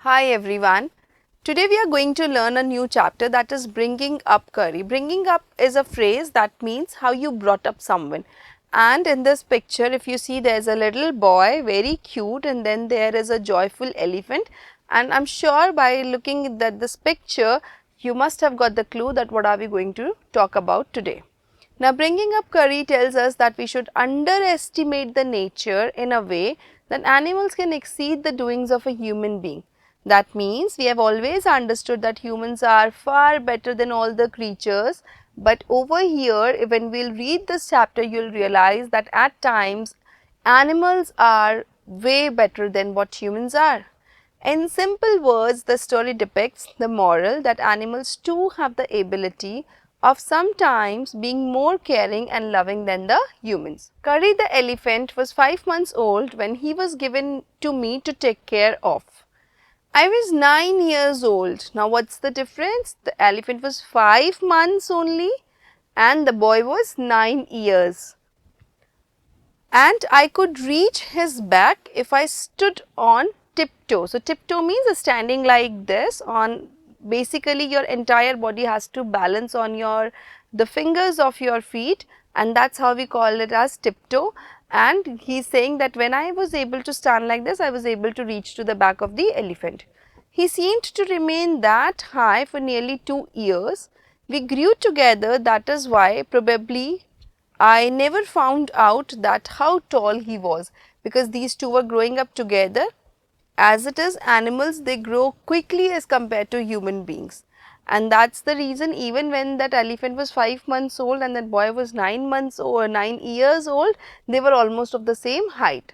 Hi everyone. Today we are going to learn a new chapter, that is bringing up kari. Bringing up is a phrase that means how you brought up someone. And in this picture, if you see, there is a little boy, very cute, and then there is a joyful elephant. And I am sure by looking at this picture, you must have got the clue that what are we going to talk about today. Now, bringing up kari tells us that we should underestimate the nature in a way that animals can exceed the doings of a human being. That means we have always understood that humans are far better than all the creatures, but over here when we will read this chapter, you will realize that at times animals are way better than what humans are. In simple words, the story depicts the moral that animals too have the ability of sometimes being more caring and loving than the humans. Kari the elephant was 5 months old when he was given to me to take care of. I was 9 years old. Now what's the difference? The elephant was 5 months only and the boy was 9 years. And I could reach his back if I stood on tiptoe. So tiptoe means standing like this on, basically your entire body has to balance on the fingers of your feet, and that's how we call it as tiptoe. And he's saying that when I was able to stand like this, I was able to reach to the back of the elephant. He seemed to remain that high for nearly 2 years. We grew together, that is why probably I never found out that how tall he was, because these two were growing up together. As it is, animals, they grow quickly as compared to human beings. And that's the reason even when that elephant was 5 months old and that boy was 9 months or 9 years old, they were almost of the same height.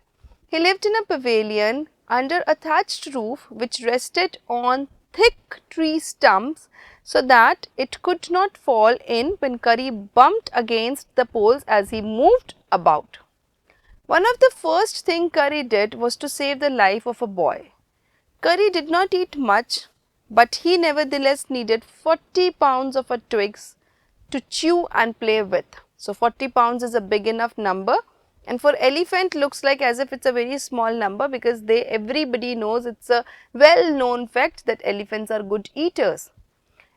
He lived in a pavilion under a thatched roof which rested on thick tree stumps so that it could not fall in when Kari bumped against the poles as he moved about. One of the first things Kari did was to save the life of a boy. Kari did not eat much, but he nevertheless needed 40 pounds of a twigs to chew and play with. So 40 pounds is a big enough number, and for elephant looks like as if it's a very small number, because everybody knows, it's a well known fact that elephants are good eaters.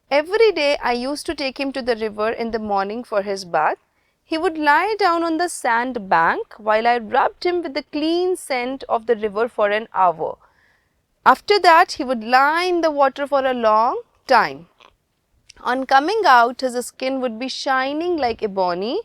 Every day I used to take him to the river in the morning for his bath. He would lie down on the sand bank while I rubbed him with the clean scent of the river for an hour. After that, he would lie in the water for a long time. On coming out, his skin would be shining like ebony,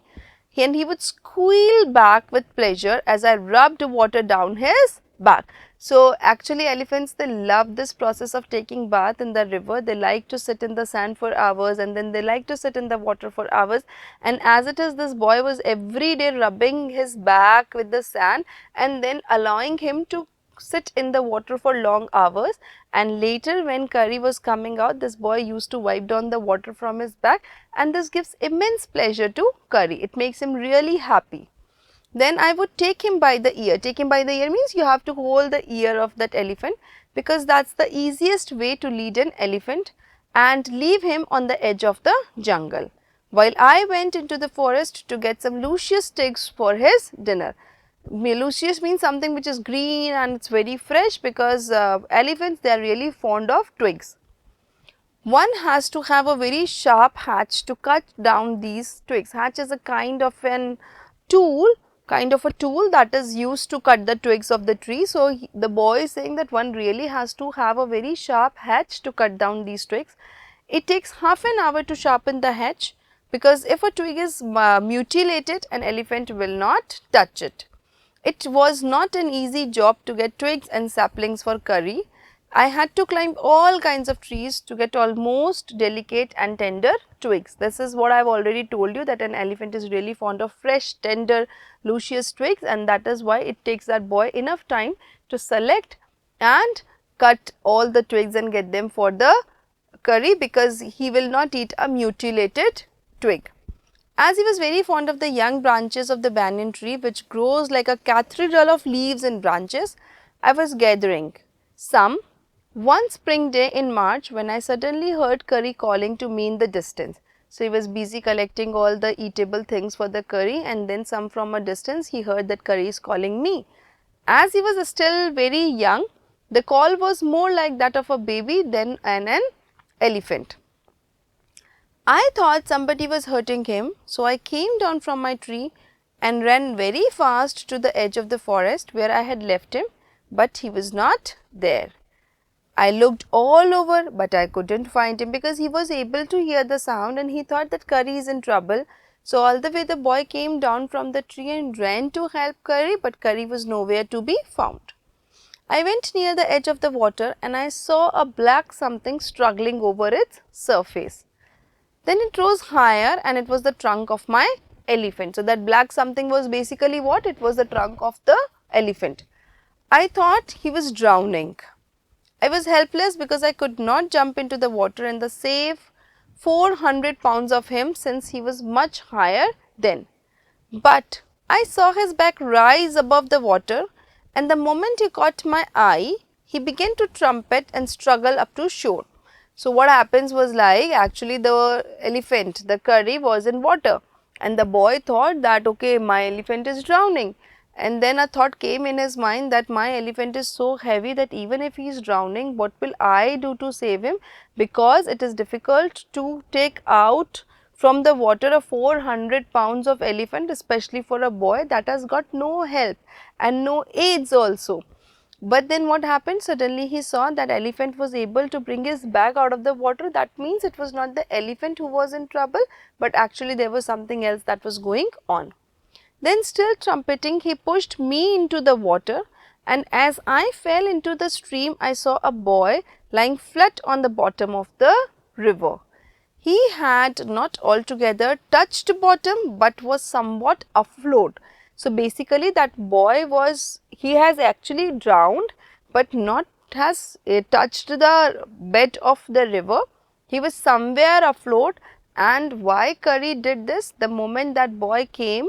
and he would squeal back with pleasure as I rubbed water down his back. So actually elephants, they love this process of taking bath in the river. They like to sit in the sand for hours and then they like to sit in the water for hours. And as it is, this boy was every day rubbing his back with the sand and then allowing him to sit in the water for long hours. And later when Kari was coming out, this boy used to wipe down the water from his back, and this gives immense pleasure to Kari. It makes him really happy. Then I would take him by the ear. Take him by the ear means you have to hold the ear of that elephant, because that's the easiest way to lead an elephant, and leave him on the edge of the jungle, while I went into the forest to get some lucius twigs for his dinner. Lucius means something which is green and it's very fresh, because elephants, they are really fond of twigs. One has to have a very sharp hatch to cut down these twigs. Hatch is a kind of a tool that is used to cut the twigs of the tree. So the boy is saying that one really has to have a very sharp hatch to cut down these twigs. It takes half an hour to sharpen the hatch, because if a twig is mutilated, an elephant will not touch it. It was not an easy job to get twigs and saplings for Kari. I had to climb all kinds of trees to get almost delicate and tender twigs. This is what I have already told you, that an elephant is really fond of fresh, tender, lucius twigs, and that is why it takes that boy enough time to select and cut all the twigs and get them for the Kari, because he will not eat a mutilated twig. As he was very fond of the young branches of the banyan tree, which grows like a cathedral of leaves and branches, I was gathering some one spring day in March, when I suddenly heard Kari calling to me in the distance. So he was busy collecting all the eatable things for the Kari, and then some from a distance he heard that Kari is calling me. As he was still very young, The call was more like that of a baby than an elephant. I thought somebody was hurting him, so I came down from my tree and ran very fast to the edge of the forest where I had left him, but he was not there. I looked all over, but I couldn't find him because he was able to hear the sound and he thought that Kari is in trouble. So all the way the boy came down from the tree and ran to help Kari, but Kari was nowhere to be found. I went near the edge of the water and I saw a black something struggling over its surface. Then it rose higher and it was the trunk of my elephant. So that black something was basically what? It was the trunk of the elephant. I thought he was drowning. I was helpless because I could not jump into the water and save 400 pounds of him since he was much higher then. But I saw his back rise above the water, and the moment he caught my eye, he began to trumpet and struggle up to shore. So what happens was like actually the elephant, the Kari was in water and the boy thought that okay, my elephant is drowning. And then a thought came in his mind that my elephant is so heavy that even if he is drowning, what will I do to save him? Because it is difficult to take out from the water a 400 pounds of elephant, especially for a boy that has got no help and no aids also. But then what happened? Suddenly he saw that elephant was able to bring his back out of the water. That means it was not the elephant who was in trouble, but actually there was something else that was going on. Then still trumpeting, he pushed me into the water, and as I fell into the stream, I saw a boy lying flat on the bottom of the river. He had not altogether touched bottom, but was somewhat afloat. So basically that boy he has actually drowned, but not has touched the bed of the river. He was somewhere afloat. And why Kari did this? The moment that boy came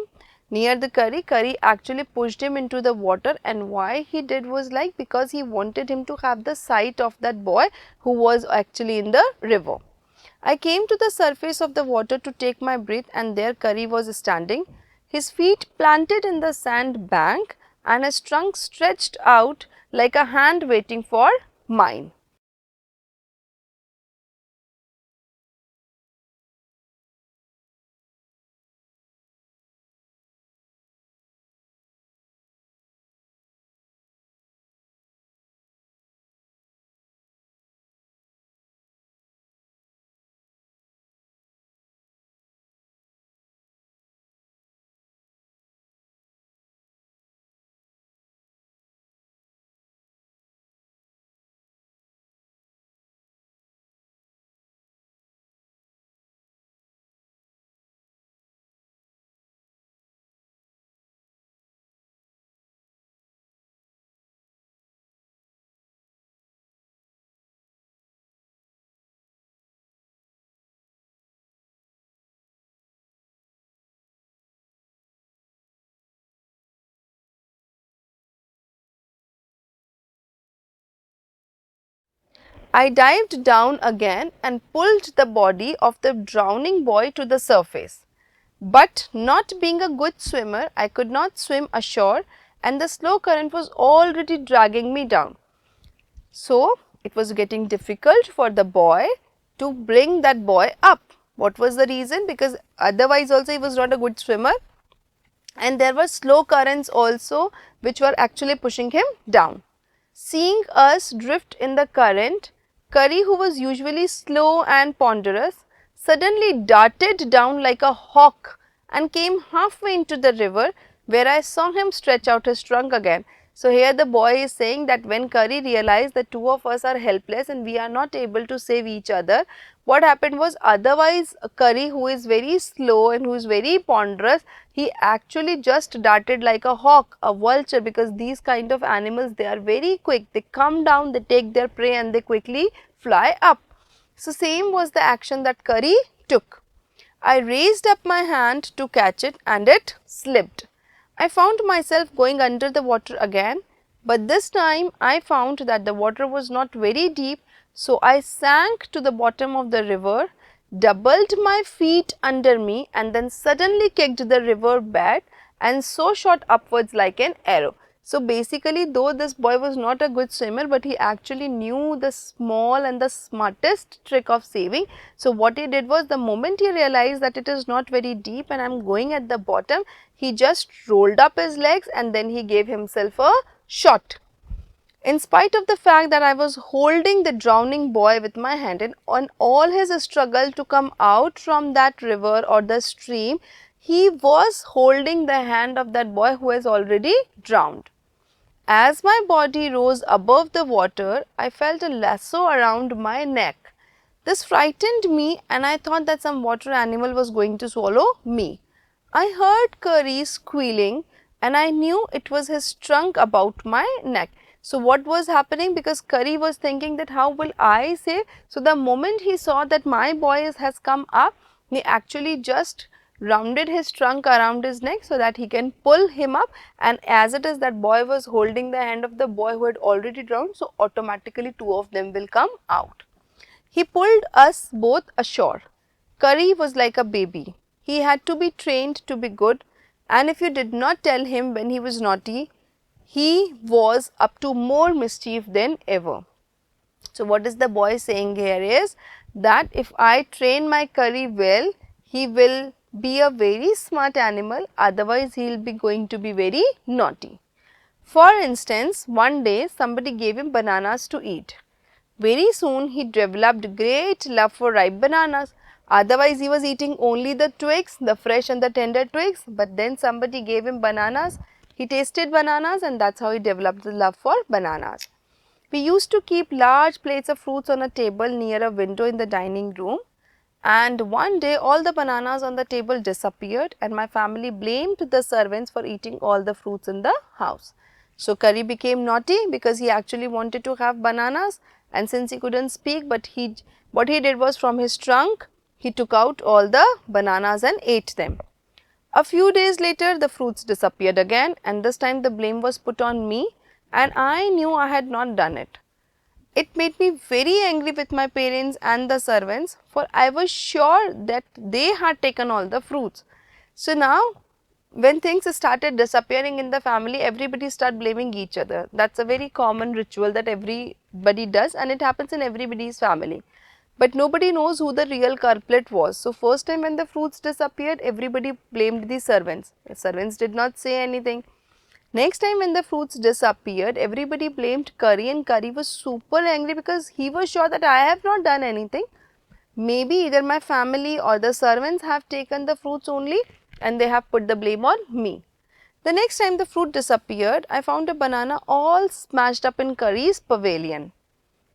near the Kari, Kari actually pushed him into the water, and why he did was like because he wanted him to have the sight of that boy who was actually in the river. I came to the surface of the water to take my breath, and there Kari was standing, his feet planted in the sand bank and his trunk stretched out like a hand waiting for mine. I dived down again and pulled the body of the drowning boy to the surface. But not being a good swimmer, I could not swim ashore, and the slow current was already dragging me down. So it was getting difficult for the boy to bring that boy up. What was the reason? Because otherwise also he was not a good swimmer, and there were slow currents also which were actually pushing him down. Seeing us drift in the current, Kari, who was usually slow and ponderous, suddenly darted down like a hawk and came halfway into the river, where I saw him stretch out his trunk again. So here the boy is saying that when Kari realized that two of us are helpless and we are not able to save each other, what happened was otherwise Kari, who is very slow and who is very ponderous, he actually just darted like a hawk, a vulture, because these kind of animals, they are very quick. They come down, they take their prey and they quickly fly up. So same was the action that Kari took. I raised up my hand to catch it and it slipped. I found myself going under the water again, but this time I found that the water was not very deep, so I sank to the bottom of the river, doubled my feet under me and then suddenly kicked the river bed and so shot upwards like an arrow. So basically, though this boy was not a good swimmer, but he actually knew the small and the smartest trick of saving. So what he did was, the moment he realized that it is not very deep and I am going at the bottom, he just rolled up his legs and then he gave himself a shot. In spite of the fact that I was holding the drowning boy with my hand, and on all his struggle to come out from that river or the stream, he was holding the hand of that boy who has already drowned. As my body rose above the water, I felt a lasso around my neck. This frightened me and I thought that some water animal was going to swallow me. I heard Kari squealing and I knew it was his trunk about my neck. So what was happening, because Kari was thinking that how will I save? So the moment he saw that my boy has come up, he actually just rounded his trunk around his neck so that he can pull him up, and as it is that boy was holding the hand of the boy who had already drowned, so automatically two of them will come out. He pulled us both ashore. Kari was like a baby. He had to be trained to be good, and if you did not tell him when he was naughty, he was up to more mischief than ever. So what is the boy saying here is that if I train my Kari well, he will be a very smart animal, otherwise he will be going to be very naughty. For instance, one day somebody gave him bananas to eat. Very soon he developed great love for ripe bananas. Otherwise he was eating only the twigs, the fresh and the tender twigs, but then somebody gave him bananas. He tasted bananas and that's how he developed the love for bananas. We used to keep large plates of fruits on a table near a window in the dining room, and one day all the bananas on the table disappeared and my family blamed the servants for eating all the fruits in the house. So Kari became naughty because he actually wanted to have bananas, and since he couldn't speak, but what he did was, from his trunk he took out all the bananas and ate them. A few days later the fruits disappeared again, and this time the blame was put on me, and I knew I had not done it. It made me very angry with my parents and the servants, for I was sure that they had taken all the fruits. So now when things started disappearing in the family, everybody started blaming each other. That's a very common ritual that everybody does, and it happens in everybody's family. But nobody knows who the real culprit was. So first time when the fruits disappeared, everybody blamed the servants. The servants did not say anything. Next time when the fruits disappeared, everybody blamed Kari, and Kari was super angry because he was sure that I have not done anything. Maybe either my family or the servants have taken the fruits only and they have put the blame on me. The next time the fruit disappeared, I found a banana all smashed up in Kari's pavilion.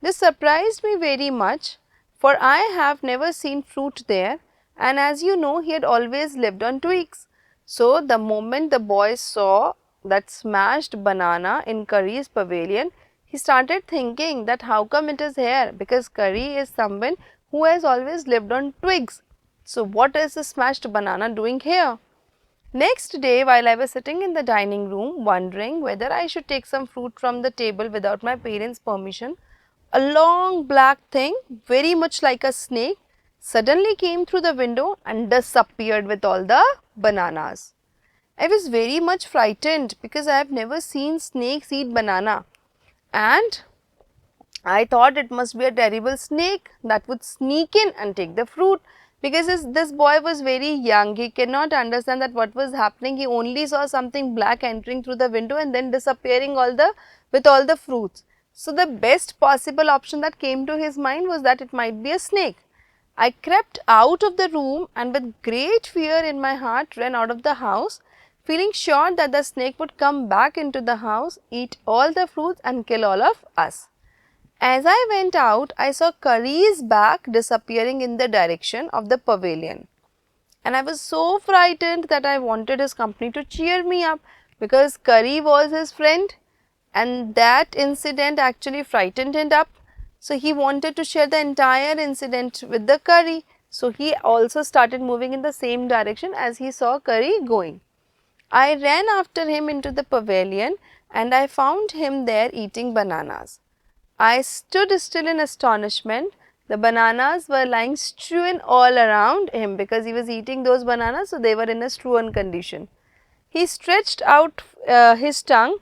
This surprised me very much, for I have never seen fruit there, and as you know, he had always lived on twigs. So the moment the boy saw that smashed banana in Kari's pavilion, he started thinking that how come it is here, because Kari is someone who has always lived on twigs. So what is the smashed banana doing here? Next day, while I was sitting in the dining room wondering whether I should take some fruit from the table without my parents' permission, a long black thing, very much like a snake, suddenly came through the window and disappeared with all the bananas. I was very much frightened because I have never seen snakes eat banana, and I thought it must be a terrible snake that would sneak in and take the fruit, because this boy was very young. He cannot understand that what was happening. He only saw something black entering through the window and then disappearing with all the fruits. So the best possible option that came to his mind was that it might be a snake. I crept out of the room and with great fear in my heart ran out of the house, feeling sure that the snake would come back into the house, eat all the fruits and kill all of us. As I went out, I saw Kari's back disappearing in the direction of the pavilion, and I was so frightened that I wanted his company to cheer me up, because Kari was his friend and that incident actually frightened him up. So he wanted to share the entire incident with the Kari. So he also started moving in the same direction as he saw Kari going. I ran after him into the pavilion and I found him there eating bananas. I stood still in astonishment. The bananas were lying strewn all around him because he was eating those bananas, so they were in a strewn condition. He stretched out his tongue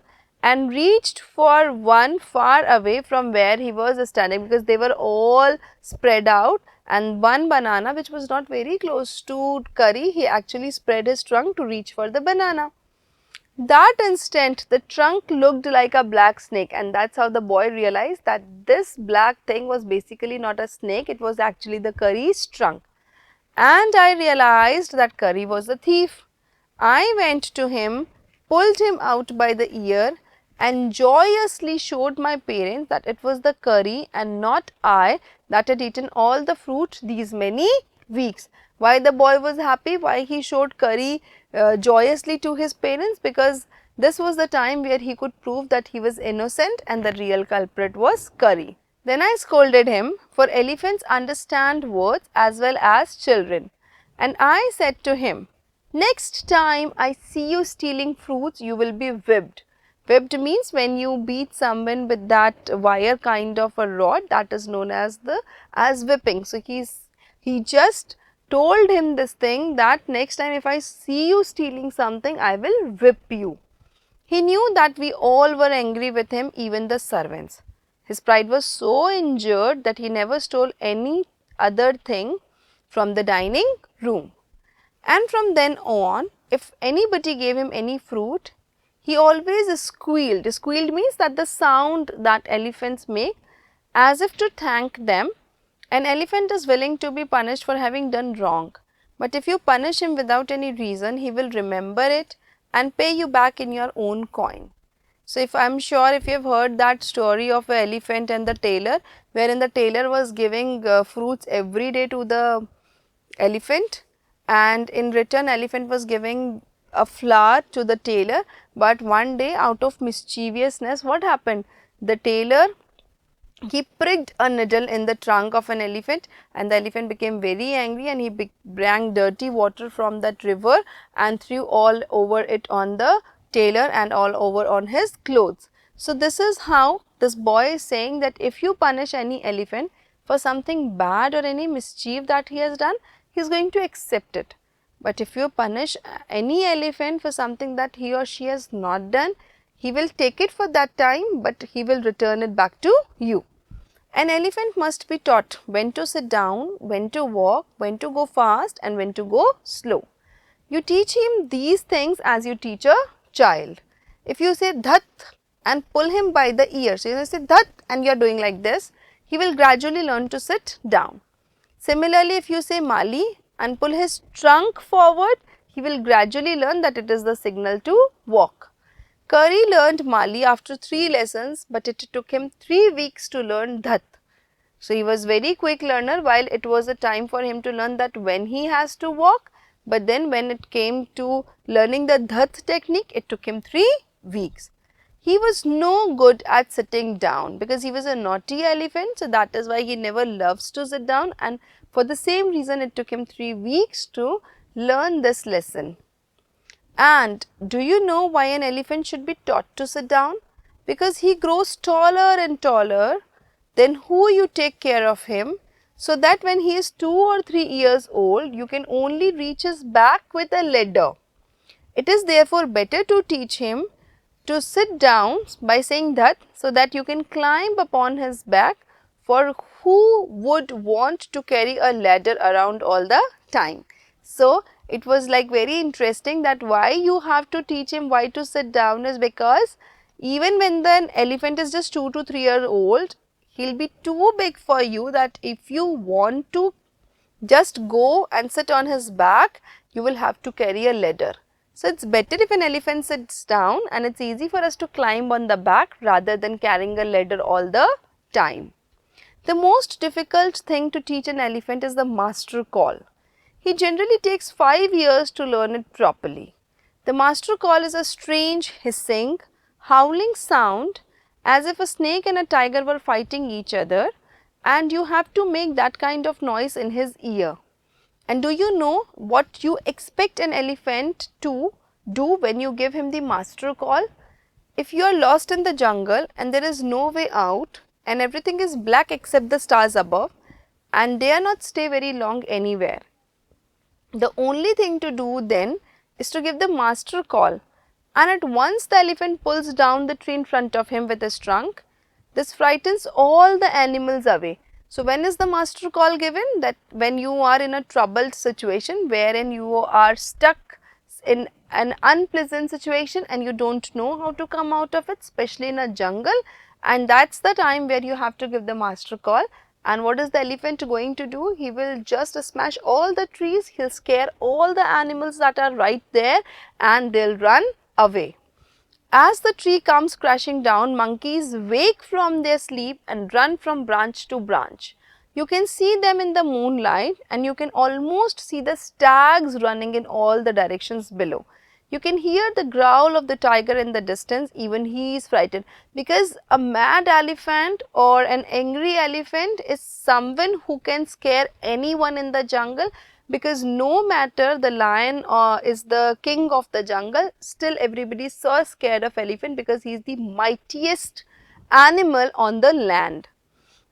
and reached for one far away from where he was standing, because they were all spread out, and one banana which was not very close to Kari, he actually spread his trunk to reach for the banana. That instant the trunk looked like a black snake, and that's how the boy realized that this black thing was basically not a snake, it was actually the Kari's trunk. And I realized that Kari was a thief. I went to him, pulled him out by the ear, and joyously showed my parents that it was the Kari and not I that had eaten all the fruit these many weeks. Why the boy was happy? Why he showed Kari joyously to his parents? Because this was the time where he could prove that he was innocent and the real culprit was Kari. Then I scolded him, for elephants understand words as well as children. And I said to him, next time I see you stealing fruits, you will be whipped. Whipped means when you beat someone with that wire kind of a rod, that is known as whipping. So he just told him this thing, that next time if I see you stealing something, I will whip you. He knew that we all were angry with him, even the servants. His pride was so injured that he never stole any other thing from the dining room. And from then on, if anybody gave him any fruit, he always squealed. Squealed means that the sound that elephants make as if to thank them. An elephant is willing to be punished for having done wrong. But if you punish him without any reason, he will remember it and pay you back in your own coin. So, if I am sure if you have heard that story of an elephant and the tailor, wherein the tailor was giving fruits every day to the elephant, and in return elephant was giving a flower to the tailor, but one day out of mischievousness, what happened? The tailor, he pricked a needle in the trunk of an elephant, and the elephant became very angry, and he drank dirty water from that river and threw all over it on the tailor and all over on his clothes. So, this is how this boy is saying that if you punish any elephant for something bad or any mischief that he has done, he is going to accept it. But if you punish any elephant for something that he or she has not done, he will take it for that time, but he will return it back to you. An elephant must be taught when to sit down, when to walk, when to go fast and when to go slow. You teach him these things as you teach a child. If you say dhat and pull him by the ear, so you say dhat and you are doing like this, he will gradually learn to sit down. Similarly, if you say Mali and pull his trunk forward, he will gradually learn that it is the signal to walk. Kari learned Mali after 3 lessons, but it took him 3 weeks to learn Dhat. So, he was very quick learner, while it was a time for him to learn that when he has to walk, but then when it came to learning the Dhat technique, it took him 3 weeks. He was no good at sitting down because he was a naughty elephant, so that is why he never loves to sit down, and for the same reason it took him 3 weeks to learn this lesson. And do you know why an elephant should be taught to sit down? Because he grows taller and taller, then who you take care of him, so that when he is 2 or 3 years old, you can only reach his back with a ladder. It is therefore better to teach him to sit down by saying that, so that you can climb upon his back, for who would want to carry a ladder around all the time. So, it was like very interesting that why you have to teach him why to sit down is because even when the elephant is just 2 to 3 years old, he will be too big for you, that if you want to just go and sit on his back, you will have to carry a ladder. So, it is better if an elephant sits down, and it is easy for us to climb on the back rather than carrying a ladder all the time. The most difficult thing to teach an elephant is the master call. He generally takes 5 years to learn it properly. The master call is a strange hissing, howling sound as if a snake and a tiger were fighting each other, and you have to make that kind of noise in his ear. And do you know what you expect an elephant to do when you give him the master call? If you are lost in the jungle and there is no way out and everything is black except the stars above, and dare not stay very long anywhere, the only thing to do then is to give the master call, and at once the elephant pulls down the tree in front of him with his trunk. This frightens all the animals away. So, when is the master call given? That when you are in a troubled situation wherein you are stuck in an unpleasant situation and you don't know how to come out of it, especially in a jungle, and that's the time where you have to give the master call. And what is the elephant going to do? He will just smash all the trees, he'll scare all the animals that are right there and they'll run away. As the tree comes crashing down, monkeys wake from their sleep and run from branch to branch. You can see them in the moonlight and you can almost see the stags running in all the directions below. You can hear the growl of the tiger in the distance, even he is frightened, because a mad elephant or an angry elephant is someone who can scare anyone in the jungle, because no matter the lion is the king of the jungle, still everybody is so scared of elephant because he is the mightiest animal on the land.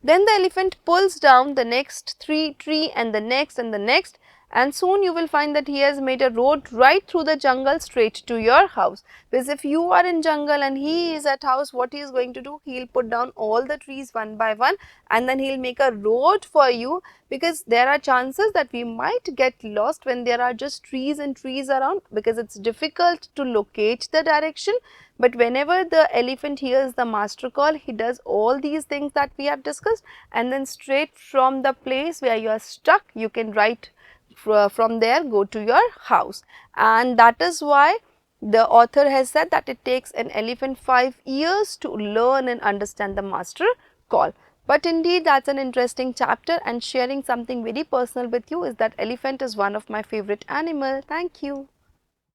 Then the elephant pulls down the next tree and the next and soon you will find that he has made a road right through the jungle straight to your house. Because if you are in jungle and he is at house, what he is going to do? He will put down all the trees one by one and then he will make a road for you, because there are chances that we might get lost when there are just trees and trees around, because it's difficult to locate the direction. But whenever the elephant hears the master call, he does all these things that we have discussed, and then straight from the place where you are stuck, you can right from there go to your house. And that is why the author has said that it takes an elephant 5 years to learn and understand the master call. But indeed, that's an interesting chapter, and sharing something very personal with you is that elephant is one of my favorite animal. Thank you.